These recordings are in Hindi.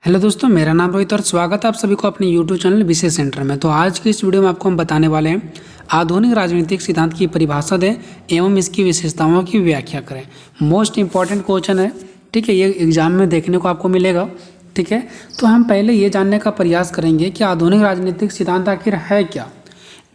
हेलो दोस्तों, मेरा नाम रोहित और स्वागत है आप सभी को अपने यूट्यूब चैनल विशेष सेंटर में। तो आज की इस वीडियो में आपको हम बताने वाले हैं आधुनिक राजनीतिक सिद्धांत की परिभाषा दें एवं इसकी विशेषताओं की व्याख्या करें। मोस्ट इंपॉर्टेंट क्वेश्चन है, ठीक है, ये एग्जाम में देखने को आपको मिलेगा। ठीक है, तो हम पहले ये जानने का प्रयास करेंगे कि आधुनिक राजनीतिक सिद्धांत आखिर है क्या,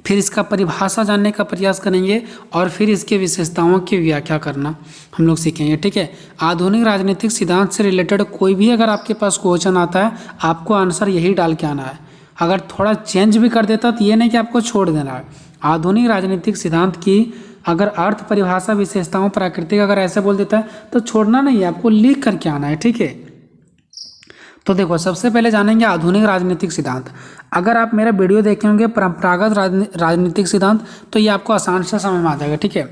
फिर इसका परिभाषा जानने का प्रयास करेंगे और फिर इसके विशेषताओं की व्याख्या करना हम लोग सीखेंगे। ठीक है, आधुनिक राजनीतिक सिद्धांत से रिलेटेड कोई भी अगर आपके पास क्वेश्चन आता है, आपको आंसर यही डाल के आना है। अगर थोड़ा चेंज भी कर देता तो ये नहीं कि आपको छोड़ देना है। आधुनिक राजनीतिक सिद्धांत की अगर अर्थ, परिभाषा, विशेषताओं, प्राकृतिक अगर ऐसे बोल देता है तो छोड़ना नहीं है, आपको लिख करके आना है। ठीक है, तो देखो, सबसे पहले जानेंगे आधुनिक राजनीतिक सिद्धांत। अगर आप मेरा वीडियो देखे होंगे परंपरागत राजनीतिक सिद्धांत, तो ये आपको आसान से समझ में आ जाएगा। ठीक है,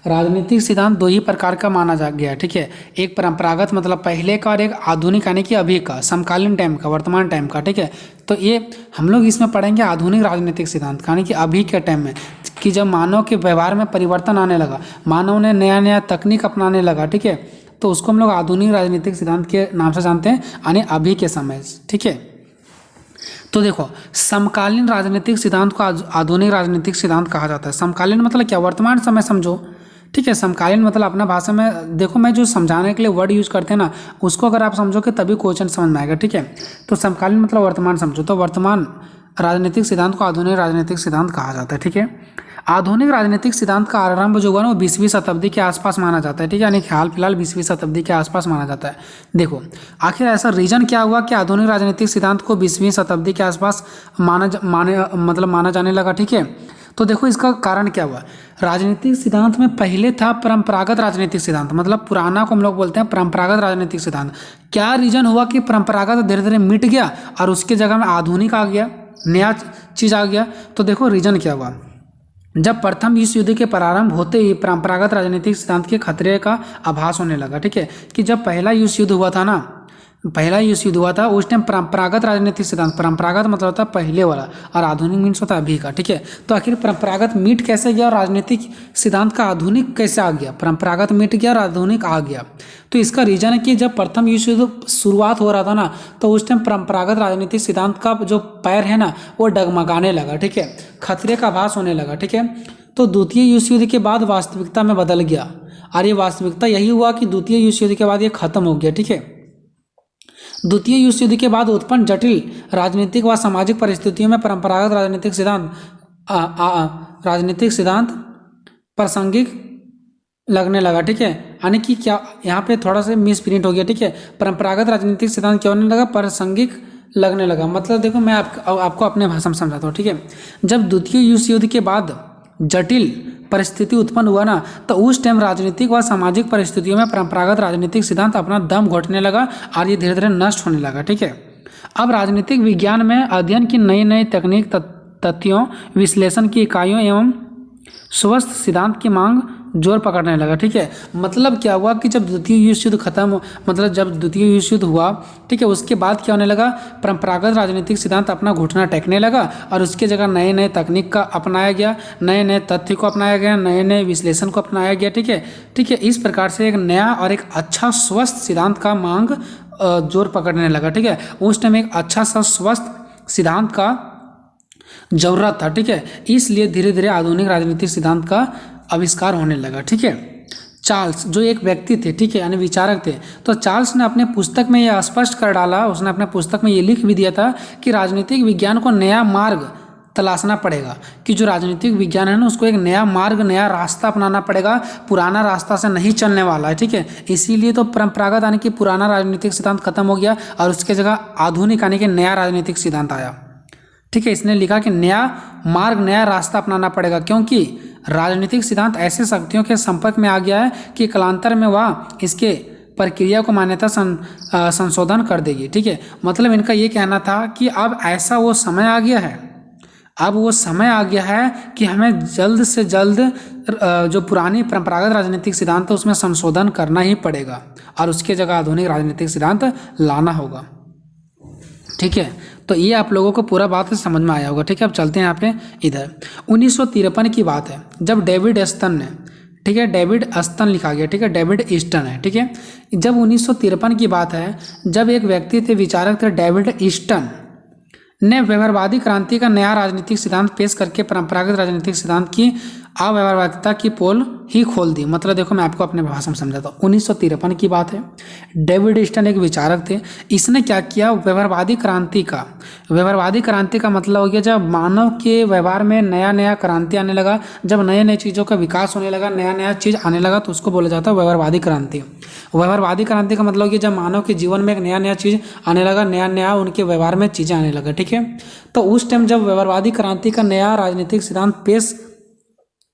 राजनीतिक सिद्धांत दो ही प्रकार का माना जा गया है। ठीक है, एक परंपरागत मतलब पहले का और एक आधुनिक यानी कि अभी का, समकालीन टाइम का, वर्तमान टाइम का। ठीक है, तो ये हम लोग इसमें पढ़ेंगे आधुनिक राजनीतिक सिद्धांत यानी कि अभी के टाइम में, कि जब मानव के व्यवहार में परिवर्तन आने लगा, मानव ने नया नया तकनीक अपनाने लगा। ठीक है, तो उसको हम लोग आधुनिक राजनीतिक सिद्धांत के नाम से जानते हैं, यानी अभी के समय। ठीक है, तो देखो, समकालीन राजनीतिक सिद्धांत को आधुनिक राजनीतिक सिद्धांत कहा जाता है। समकालीन मतलब क्या, वर्तमान समय समझो। ठीक है, समकालीन मतलब अपना भाषा में देखो, मैं जो समझाने के लिए वर्ड यूज करते हैं ना, उसको अगर आप समझोगे तभी क्वेश्चन समझ में आएगा। ठीक है, तो समकालीन मतलब वर्तमान समझो, तो वर्तमान राजनीतिक सिद्धांत को आधुनिक राजनीतिक सिद्धांत कहा जाता है। ठीक है, आधुनिक राजनीतिक सिद्धांत का आरंभ जो हुआ ना, वो 20वीं शताब्दी के आसपास माना जाता है। ठीक है, यानी हाल फिलहाल 20वीं शताब्दी के आसपास माना जाता है। देखो, आखिर ऐसा रीजन क्या हुआ कि आधुनिक राजनीतिक सिद्धांत को 20वीं शताब्दी के आसपास माना जाने लगा। ठीक है, तो देखो, इसका कारण क्या हुआ। राजनीतिक सिद्धांत में पहले था परंपरागत राजनीतिक सिद्धांत, मतलब पुराना को हम लोग बोलते हैं परंपरागत राजनीतिक सिद्धांत। क्या रीजन हुआ कि परंपरागत धीरे धीरे मिट गया और उसके जगह में आधुनिक आ गया, नया चीज आ गया। तो देखो, रीजन क्या हुआ। जब प्रथम विश्व युद्ध के प्रारंभ होते ही परंपरागत राजनीतिक सिद्धांत के खतरे का आभास होने लगा। ठीक है, कि जब पहला विश्व युद्ध हुआ था ना, पहला विश्व युद्ध हुआ था, उस टाइम परंपरागत राजनीतिक सिद्धांत, परंपरागत मतलब होता है पहले वाला और आधुनिक मीन्स होता है अभी का। ठीक है, तो आखिर परंपरागत मिट कैसे गया और राजनीतिक सिद्धांत का आधुनिक कैसे आ गया, परंपरागत मिट गया और आधुनिक आ गया। तो इसका रीजन है कि जब प्रथम विश्व युद्ध शुरुआत हो रहा था ना, तो उस टाइम परंपरागत राजनीतिक सिद्धांत का जो पैर है ना, वो डगमगाने लगा। ठीक है, खतरे का आभास होने लगा। ठीक है, तो द्वितीय विश्व युद्ध के बाद वास्तविकता में बदल गया और ये वास्तविकता यही हुआ कि द्वितीय विश्व युद्ध के बाद ये खत्म हो गया। ठीक है, द्वितीय विश्व युद्ध के बाद उत्पन्न जटिल राजनीतिक व सामाजिक परिस्थितियों में परंपरागत राजनीतिक सिद्धांत प्रासंगिक लगने लगा। ठीक है, यानी कि क्या, यहाँ पे थोड़ा सा मिस प्रिंट हो गया। ठीक है, परंपरागत राजनीतिक सिद्धांत क्या होने लगा, प्रासंगिक लगने लगा। मतलब देखो, मैं आपको अपने भाषा में समझाता हूँ। ठीक है, जब द्वितीय विश्व युद्ध के बाद जटिल परिस्थिति उत्पन्न हुआ ना, तो उस टाइम राजनीतिक व सामाजिक परिस्थितियों में परंपरागत राजनीतिक सिद्धांत अपना दम घोटने लगा और ये धीरे धीरे नष्ट होने लगा। ठीक है, अब राजनीतिक विज्ञान में अध्ययन की नई नई तकनीक, तथ्यों, विश्लेषण की इकाइयों एवं स्वस्थ सिद्धांत की मांग जोर पकड़ने लगा। ठीक है, मतलब क्या हुआ कि जब द्वितीय विश्व युद्ध खत्म, मतलब जब द्वितीय विश्व युद्ध हुआ, ठीक है, उसके बाद क्या होने लगा, परंपरागत राजनीतिक सिद्धांत अपना घुटना टेकने लगा और उसकी जगह नए नए तकनीक का अपनाया गया, नए नए तथ्य को अपनाया गया, नए नए विश्लेषण को अपनाया गया। ठीक है, ठीक है, इस प्रकार से एक नया और एक अच्छा स्वस्थ सिद्धांत का मांग जोर पकड़ने लगा। ठीक है, उस टाइम एक अच्छा सा स्वस्थ सिद्धांत का जरूरत था। ठीक है, इसलिए धीरे धीरे आधुनिक राजनीतिक सिद्धांत का आविष्कार होने लगा। ठीक है, चार्ल्स जो एक व्यक्ति थे, ठीक है, यानी विचारक थे, तो चार्ल्स ने अपने पुस्तक में यह स्पष्ट कर डाला, उसने अपने पुस्तक में ये लिख भी दिया था कि राजनीतिक विज्ञान को नया मार्ग तलाशना पड़ेगा, कि जो राजनीतिक विज्ञान है ना, उसको एक नया मार्ग, नया रास्ता अपनाना पड़ेगा, पुराना रास्ता से नहीं चलने वाला है। ठीक है, इसीलिए तो परंपरागत यानी कि पुराना राजनीतिक सिद्धांत खत्म हो गया और उसके जगह आधुनिक यानी कि नया राजनीतिक सिद्धांत आया। ठीक है, इसने लिखा कि नया मार्ग, नया रास्ता अपनाना पड़ेगा, क्योंकि राजनीतिक सिद्धांत ऐसे शक्तियों के संपर्क में आ गया है कि कालांतर में वह इसके प्रक्रिया को मान्यता संशोधन कर देगी। ठीक है, मतलब इनका ये कहना था कि अब ऐसा वो समय आ गया है, अब वो समय आ गया है कि हमें जल्द से जल्द जो पुरानी परंपरागत राजनीतिक सिद्धांत है उसमें संशोधन करना ही पड़ेगा और उसके जगह आधुनिक राजनीतिक सिद्धांत लाना होगा। ठीक है, तो ये आप लोगों को पूरा बात समझ में आया होगा। ठीक है, अब चलते हैं यहाँ पे इधर 1953 की बात है, जब डेविड ठीक है, डेविड स्टन लिखा गया, ठीक है, डेविड ईस्टन है, ठीक है। जब 1953 की बात है, जब एक व्यक्ति थे, विचारक थे डेविड ईस्टन, ने व्यवहारवादी क्रांति का नया राजनीतिक सिद्धांत पेश करके परंपरागत राजनीतिक सिद्धांत की अव्यवहारिकता की पोल ही खोल दी। मतलब देखो, मैं आपको अपने भाषा में समझाता हूँ। 1953 की बात है, डेविड ईस्टन एक विचारक थे। इसने क्या किया, व्यवहारवादी क्रांति का मतलब हो गया जब मानव के व्यवहार में नया नया क्रांति आने लगा, जब नए नए चीज़ों का विकास होने लगा, नया नया चीज़ आने लगा, तो उसको बोला जाता है व्यवहारवादी क्रांति। व्यवहारवादी क्रांति का मतलब हो गया जब मानव के जीवन में एक नया नया चीज़ आने लगा, नया नया उनके व्यवहार में चीज़ें आने लगा, ठीक है। तो उस टाइम जब व्यवहारवादी क्रांति का नया राजनीतिक सिद्धांत पेश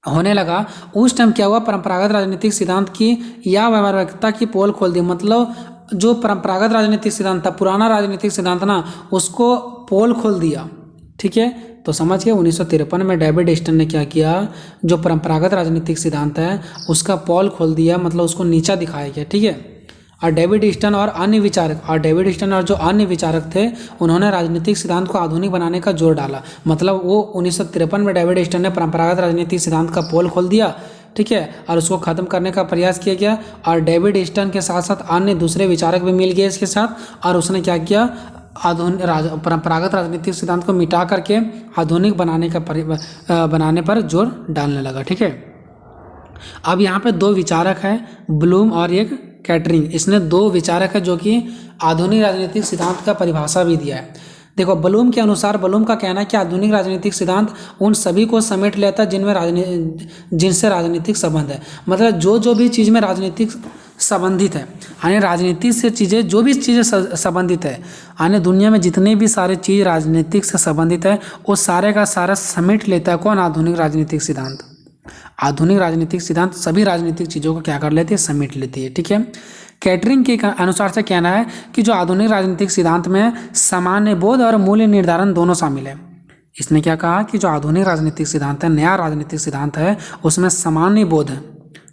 होने लगा, उस टाइम क्या हुआ, परंपरागत राजनीतिक सिद्धांत की या व्यवहारिकता की पोल खोल दी। मतलब जो परंपरागत राजनीतिक सिद्धांत था, पुराना राजनीतिक सिद्धांत ना, उसको पोल खोल दिया, ठीक है। तो समझ गए, 1953 में डेविड ईस्टन ने क्या किया, जो परंपरागत राजनीतिक सिद्धांत है उसका पोल खोल दिया, मतलब उसको नीचा दिखाया गया, ठीक है। और डेविड ईस्टन और जो अन्य विचारक थे, उन्होंने राजनीतिक सिद्धांत को आधुनिक बनाने का जोर डाला। मतलब वो 1953 में डेविड ईस्टन ने परंपरागत राजनीतिक सिद्धांत का पोल खोल दिया, ठीक है, और उसको खत्म करने का प्रयास किया गया। और डेविड ईस्टन के साथ साथ अन्य दूसरे विचारक भी मिल गए इसके साथ, और उसने क्या किया, परंपरागत राजनीतिक सिद्धांत को मिटा करके आधुनिक बनाने पर जोर डालने लगा, ठीक है। अब यहाँ पे दो विचारक हैं, ब्लूम और एक कैटरिंग। इसने दो विचारक है जो कि आधुनिक राजनीतिक सिद्धांत का परिभाषा भी दिया है। देखो, ब्लूम के अनुसार, ब्लूम का कहना है कि आधुनिक राजनीतिक सिद्धांत उन सभी को समेट लेता है जिनसे राजनीतिक संबंध है। मतलब जो भी चीज़ में राजनीतिक संबंधित है, यानी राजनीति से चीज़ें, जो भी चीज़ें संबंधित है, यानी दुनिया में जितने भी सारे चीज़ राजनीतिक से संबंधित है, वो सारे का सारा समेट लेता है कौन, आधुनिक राजनीतिक सिद्धांत। आधुनिक राजनीतिक सिद्धांत सभी राजनीतिक चीज़ों को क्या कर लेती है, समेट लेती है, ठीक है। कैटरिंग के अनुसार से कहना है कि जो आधुनिक राजनीतिक सिद्धांत में सामान्य बोध और मूल्य निर्धारण दोनों शामिल है। इसने क्या कहा कि जो आधुनिक राजनीतिक सिद्धांत है, नया राजनीतिक सिद्धांत है, उसमें सामान्य बोध,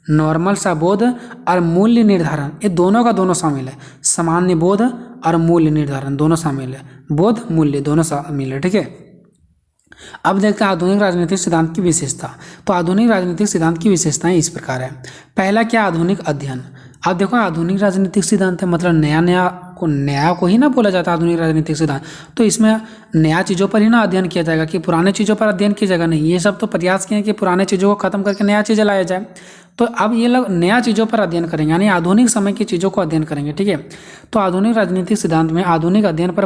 नॉर्मल सा बोध और मूल्य निर्धारण, ये दोनों का दोनों शामिल है। सामान्य बोध और मूल्य निर्धारण दोनों शामिल है, बोध मूल्य दोनों शामिल है, ठीक है। अब देखते हैं आधुनिक राजनीतिक सिद्धांत की विशेषता। तो आधुनिक राजनीतिक सिद्धांत की विशेषताएं इस प्रकार है। पहला क्या, आधुनिक अध्ययन। अब देखो, आधुनिक राजनीतिक सिद्धांत है, मतलब नया को ही ना बोला जाता आधुनिक राजनीतिक सिद्धांत। तो इसमें नया चीज़ों पर ही ना अध्ययन किया जाएगा कि पुराने चीज़ों पर अध्ययन किया जाएगा, नहीं। ये सब तो प्रयास किए कि पुराने चीज़ों को खत्म करके नया चीज़ें लाया जाए। तो अब ये लोग नया चीज़ों पर अध्ययन करेंगे, यानी आधुनिक समय की चीज़ों को अध्ययन करेंगे, ठीक है। तो आधुनिक राजनीतिक सिद्धांत में आधुनिक अध्ययन पर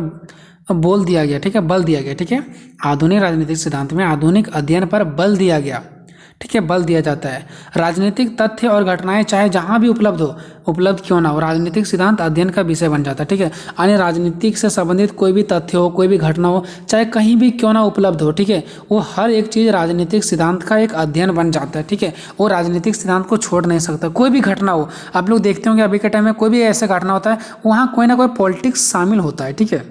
बल दिया गया, ठीक है, बल दिया गया, ठीक है। आधुनिक राजनीतिक सिद्धांत में आधुनिक अध्ययन पर बल दिया गया, ठीक है, बल दिया जाता है। राजनीतिक तथ्य और घटनाएं चाहे जहां भी उपलब्ध क्यों ना हो, राजनीतिक सिद्धांत अध्ययन का विषय बन जाता है, ठीक है। यानी राजनीतिक से संबंधित कोई भी तथ्य हो, कोई भी घटना हो, चाहे कहीं भी क्यों ना उपलब्ध हो, ठीक है, वो हर एक चीज़ राजनीतिक सिद्धांत का एक अध्ययन बन जाता है, ठीक है। वो राजनीतिक सिद्धांत को छोड़ नहीं सकता। कोई भी घटना हो, आप लोग देखते होंगे अभी के टाइम में कोई भी ऐसा घटना होता है, वहाँ कोई ना कोई पॉलिटिक्स शामिल होता है, ठीक है।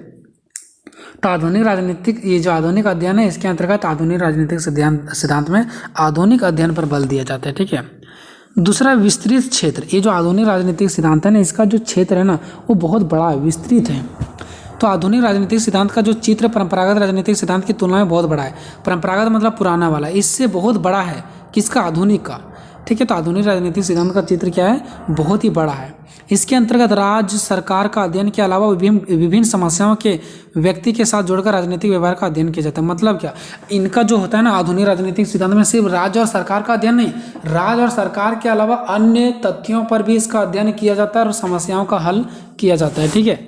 तो आधुनिक राजनीतिक, ये जो आधुनिक अध्ययन है, इसके अंतर्गत आधुनिक राजनीतिक सिद्धांत में आधुनिक अध्ययन पर बल दिया जाता है, ठीक है। दूसरा, विस्तृत क्षेत्र। ये जो आधुनिक राजनीतिक सिद्धांत है ना, इसका जो क्षेत्र है ना, वो बहुत बड़ा है, विस्तृत है। तो आधुनिक राजनीतिक सिद्धांत का जो चित्र परंपरागत राजनीतिक सिद्धांत की तुलना में बहुत बड़ा है। परंपरागत मतलब पुराना वाला, इससे बहुत बड़ा है, किसका, आधुनिक का, ठीक है। तो आधुनिक राजनीतिक सिद्धांत का चित्र क्या है, बहुत ही बड़ा है। इसके अंतर्गत राज्य सरकार का अध्ययन के अलावा विभिन्न समस्याओं के व्यक्ति के साथ जोड़कर राजनीतिक व्यवहार का अध्ययन किया जाता है। मतलब क्या, इनका जो होता है ना आधुनिक राजनीतिक सिद्धांत में, सिर्फ राज्य और सरकार का अध्ययन नहीं, राज्य और सरकार के अलावा अन्य तथ्यों पर भी इसका अध्ययन किया जाता है और समस्याओं का हल किया जाता है, ठीक है।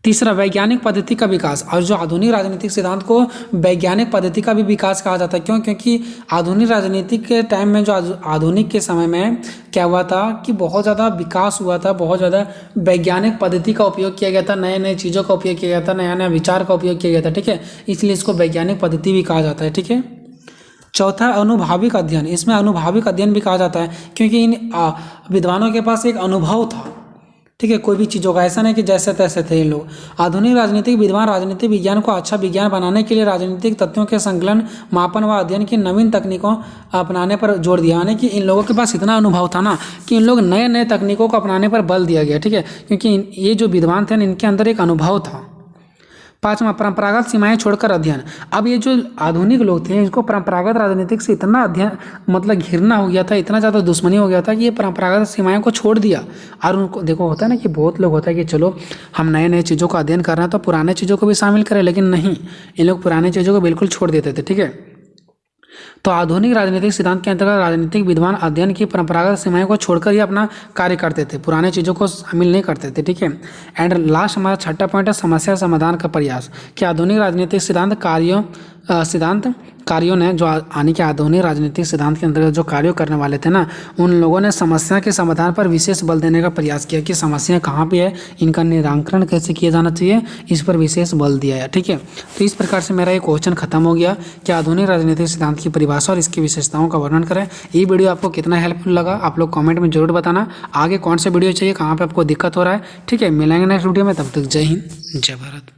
तीसरा, वैज्ञानिक पद्धति का विकास। और जो आधुनिक राजनीतिक सिद्धांत को वैज्ञानिक पद्धति का भी विकास कहा जाता है। क्यों? क्योंकि आधुनिक राजनीतिक के टाइम में, जो आधुनिक के समय में क्या हुआ था कि बहुत ज़्यादा विकास हुआ था, बहुत ज़्यादा वैज्ञानिक पद्धति का उपयोग किया गया था, नए नए चीज़ों का उपयोग किया गया था, नया नया विचार का उपयोग किया गया था, ठीक है। इसलिए इसको वैज्ञानिक पद्धति भी कहा जाता है, ठीक है। चौथा, अनुभाविक अध्ययन। इसमें अनुभाविक अध्ययन भी कहा जाता है क्योंकि इन विद्वानों के पास एक अनुभव था, ठीक है, कोई भी चीज़ों का, ऐसा नहीं कि जैसे तैसे थे इन लोग। आधुनिक राजनीतिक विद्वान राजनीतिक विज्ञान को अच्छा विज्ञान बनाने के लिए राजनीतिक तथ्यों के संकलन, मापन व अध्ययन की नवीन तकनीकों अपनाने पर जोर दिया। यानी कि इन लोगों के पास इतना अनुभव था ना कि इन लोग नए नए तकनीकों को अपनाने पर बल दिया गया, ठीक है, क्योंकि ये जो विद्वान थे इनके अंदर एक अनुभव था। 5वां, परंपरागत सीमाएं छोड़कर अध्ययन। अब ये जो आधुनिक लोग थे इनको परंपरागत राजनीतिक से इतना अध्ययन मतलब घिरना हो गया था, इतना ज़्यादा दुश्मनी हो गया था कि ये परंपरागत सीमाएं को छोड़ दिया। और उनको देखो होता है ना कि बहुत लोग होता है कि चलो हम नए नए चीज़ों का अध्ययन कर रहे हैं तो पुराने चीज़ों को भी शामिल करें, लेकिन नहीं, इन लोग पुराने चीज़ों को बिल्कुल छोड़ देते थे। ठीक है, तो आधुनिक राजनीतिक सिद्धांत के अंतर्गत राजनीतिक विद्वान अध्ययन की परंपरागत सीमाओं को छोड़कर ही अपना कार्य करते थे, पुराने चीज़ों को शामिल नहीं करते थे। ठीक है, एंड लास्ट हमारा छठा पॉइंट है समस्या समाधान का प्रयास। कि आधुनिक राजनीतिक कार्यों ने जो आने के आधुनिक राजनीतिक सिद्धांत के अंतर्गत जो कार्य करने वाले थे ना, उन लोगों ने समस्या के समाधान पर विशेष बल देने का प्रयास किया कि समस्या कहाँ पे है, इनका निराकरण कैसे किया जाना चाहिए, इस पर विशेष बल दिया है। ठीक है, तो इस प्रकार से मेरा ये क्वेश्चन खत्म हो गया कि आधुनिक राजनीतिक सिद्धांत की परिभाषा और इसकी विशेषताओं का वर्णन करें। ये वीडियो आपको कितना हेल्पफुल लगा आप लोग कमेंट में जरूर बताना। आगे कौन सा वीडियो चाहिए, कहाँ पे आपको दिक्कत हो रहा है। ठीक है, मिलेंगे नेक्स्ट वीडियो में, तब तक जय हिंद जय भारत।